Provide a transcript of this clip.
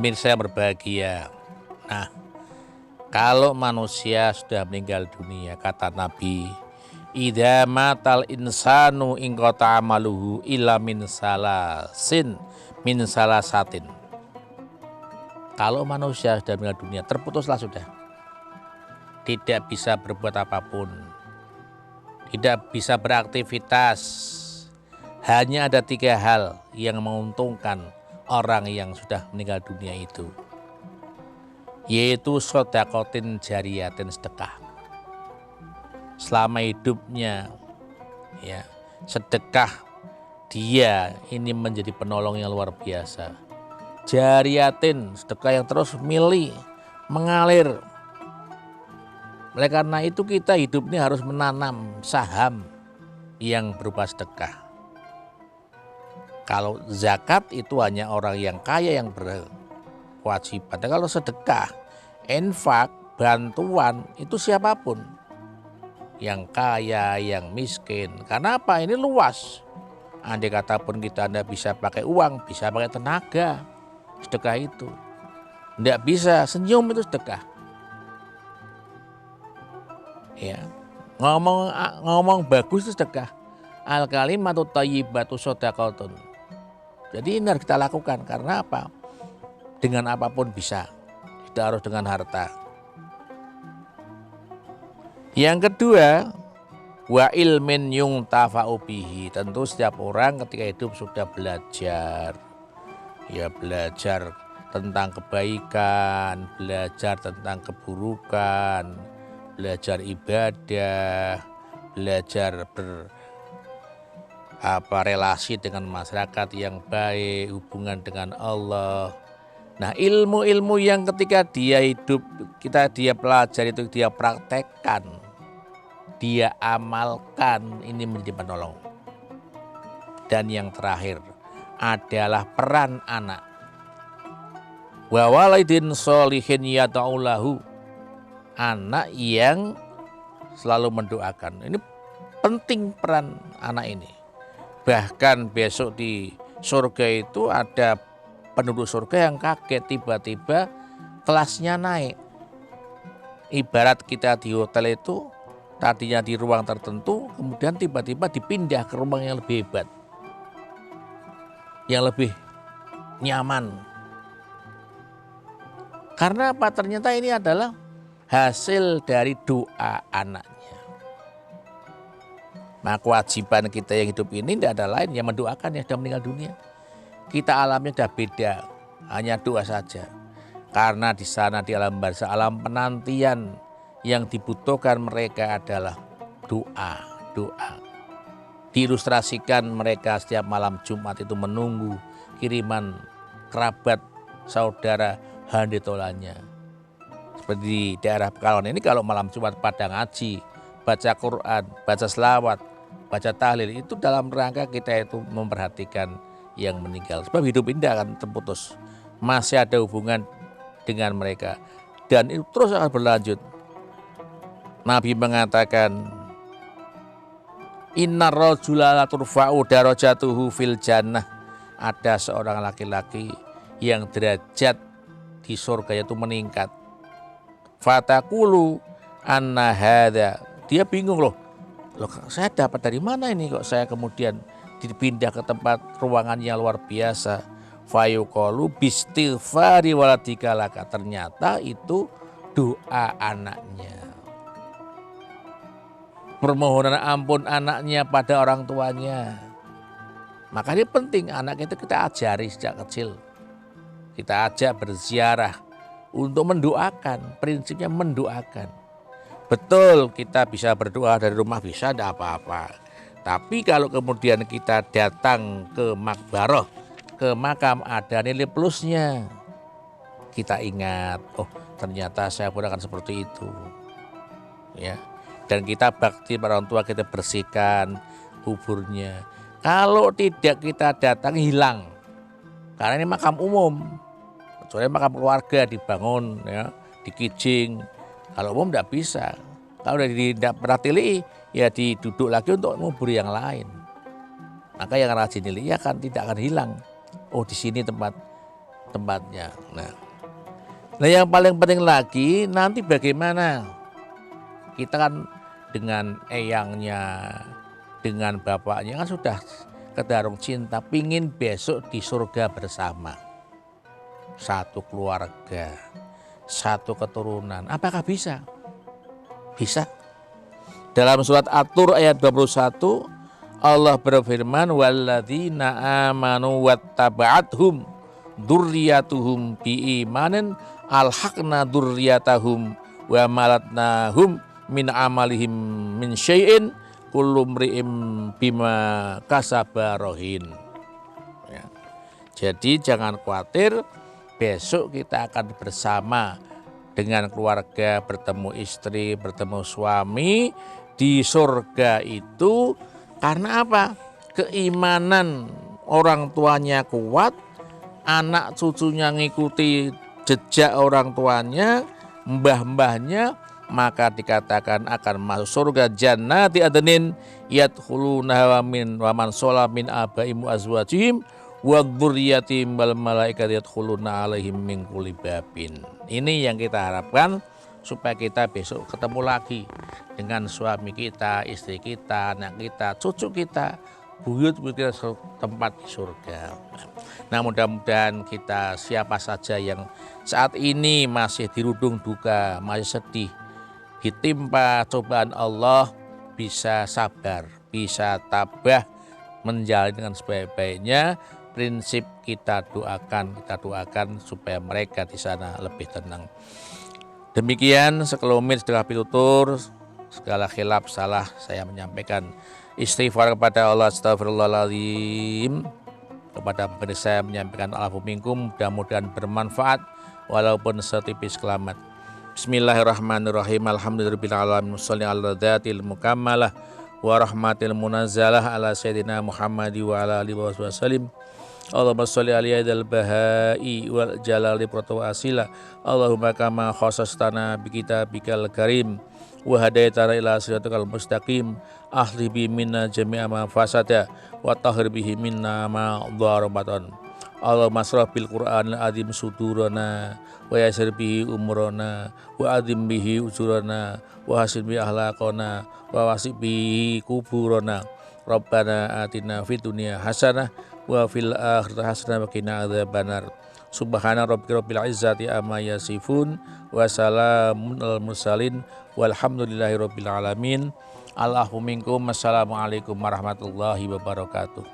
pemirsa yang berbahagia. Nah, kalau manusia sudah meninggal dunia, kata Nabi, idza matal insanu ingqata amaluhu illa min salasatin. Kalau manusia sudah meninggal dunia, terputuslah sudah. Tidak bisa berbuat apapun. Tidak bisa beraktivitas. Hanya ada 3 hal yang menguntungkan orang yang sudah meninggal dunia itu, yaitu sodakotin jariyatin, sedekah. Selama hidupnya ya, sedekah dia ini menjadi penolong yang luar biasa. Jariyatin, sedekah yang terus mengalir. Oleh karena itu kita hidup ini harus menanam saham yang berupa sedekah. Kalau zakat itu hanya orang yang kaya yang berkewajiban. Dan kalau sedekah, infak, bantuan itu siapapun. Yang kaya, yang miskin. Karena apa? Ini luas. Andai kata pun Anda bisa pakai uang, bisa pakai tenaga. Sedekah itu. Tidak bisa, senyum itu sedekah. Ya. Ngomong bagus itu sedekah. Al kalimatu thayyibatu shadaqatun. Jadi ini harus kita lakukan. Karena apa? Dengan apapun bisa. Tidak harus dengan harta. Yang kedua, wa ilmin yuntafa'u bihi. Tentu setiap orang ketika hidup sudah belajar. Ya, belajar tentang kebaikan, belajar tentang keburukan, belajar ibadah, belajar relasi dengan masyarakat yang baik, hubungan dengan Allah. Nah, ilmu-ilmu yang ketika dia hidup, dia pelajari itu, dia praktekkan, dia amalkan, ini menjadi penolong. Dan yang terakhir adalah peran anak. Wa walidin sholihin yad'ulahu, anak yang selalu mendoakan. Ini penting peran anak ini. Bahkan besok di surga itu ada penduduk surga yang kaget tiba-tiba kelasnya naik. Ibarat kita di hotel itu tadinya di ruang tertentu, kemudian tiba-tiba dipindah ke ruang yang lebih hebat, yang lebih nyaman. Karena apa? Ternyata ini adalah hasil dari doa anaknya. Nah, kewajiban kita yang hidup ini tidak ada lain yang mendoakan yang sudah meninggal dunia. Kita alamnya sudah beda, hanya doa saja. Karena di sana di alam barzakh, alam penantian, yang dibutuhkan mereka adalah doa. Diilustrasikan mereka setiap malam Jumat itu menunggu kiriman kerabat, saudara, handetolannya. Seperti di daerah Pekalongan ini, kalau malam Jumat pada ngaji, baca Quran, baca selawat, baca tahlil, itu dalam rangka kita itu memperhatikan yang meninggal. Sebab hidup ini tidak akan terputus. Masih ada hubungan dengan mereka. Dan itu terus akan berlanjut. Nabi mengatakan, innar rajula la turfa'u darajatuhu fil jannah. Ada seorang laki-laki yang derajat di surga itu meningkat. Fatakulu anna hadza. Dia bingung loh, saya dapat dari mana ini kok saya kemudian dipindah ke tempat ruangan yang luar biasa. Fayuqalu bistighfari waladika laka. Ternyata itu doa anaknya. Permohonan ampun anaknya pada orang tuanya. Makanya penting anak itu kita ajari sejak kecil. Kita ajak berziarah untuk mendoakan, prinsipnya mendoakan. Betul kita bisa berdoa dari rumah, bisa, tidak apa-apa. Tapi kalau kemudian kita datang ke makbaroh, ke makam, ada nilai plusnya. Kita ingat, oh ternyata saya pun akan seperti itu. Ya. Dan kita bakti pada orang tua, kita bersihkan kuburnya. Kalau tidak kita datang, hilang. Karena ini makam umum. Kecuali makam keluarga dibangun, ya, dikijing. Kalau umum tidak bisa. Kalau tidak pernah tilih, ya diduduk lagi untuk ngubur yang lain. Maka yang rajin nilai akan tidak akan hilang. Oh, di sini tempat tempatnya. Nah yang paling penting lagi nanti bagaimana kita kan dengan eyangnya, dengan bapaknya kan sudah kedarung cinta, pingin besok di surga bersama. Satu keluarga, satu keturunan. Apakah bisa? Bisa. Dalam surat At-Tur ayat 21, Allah berfirman, walladzina amanu wattaba'athum dzurriyyatuhum biimanin alhaqna dzurriyyatahum wa malatnahum min amalihim min syai'in kullu mri'im bima kasaba rahin. Ya. Jadi jangan khawatir, besok kita akan bersama dengan keluarga, bertemu istri, bertemu suami di surga itu. Karena apa? Keimanan orang tuanya kuat, anak cucunya ngikuti jejak orang tuanya, mbah-mbahnya, maka dikatakan akan masuk surga jannati adnin yadkhulunaha wa man shala min abaihim azwajihim wa dzurriyyatihim wal malaikatu yadkhuluna alaihim min kulli babin. Ini yang kita harapkan supaya kita besok ketemu lagi dengan suami kita, istri kita, anak kita, cucu kita, buyut-buyut kita tempat di surga. Nah mudah-mudahan kita siapa saja yang saat ini masih dirundung duka, masih sedih, ditimpa cobaan Allah, bisa sabar, bisa tabah, menjalani dengan sebaik-baiknya. Prinsip kita doakan supaya mereka di sana lebih tenang. Demikian sekelumit segala pitutur, segala khilaf salah saya menyampaikan. Istighfar kepada Allah, astagfirullahaladzim. Kepada pemirsa saya menyampaikan alafu minkum, mudah-mudahan bermanfaat walaupun setipis kelamat. Bismillahirrahmanirrahim. Alhamdulillahirabbil alamin. Shalli ala dzatil mukammalah wa rahmatil munazzalah ala sayyidina Muhammadi wa ala alihi wasallam. Allahumma sholli alaihi dal bahai wal jalali pratawa asila. Allahumma kama khasastana bi kitabikal karim wa hadaitana ila siratal mustaqim ahli bi minna jami'a ma fasada wa tahhir bihi minna ma dharabatan. Allahumma shrah bil Qur'anil azim sudurana wa yassir bihi umurana wa adim bihi ujurana wa hasin bi ahlaqana wa wasib bihi kuburana. Rabbana atina fid dunya hasanah wa fil akhirati hasanah wa qina adzabannar. Subhana rabbika rabbil izzati amma yasifun wa salamun alal mursalin walhamdulillahi rabbil alamin. Allahu minkum. Assalamualaikum warahmatullahi wabarakatuh.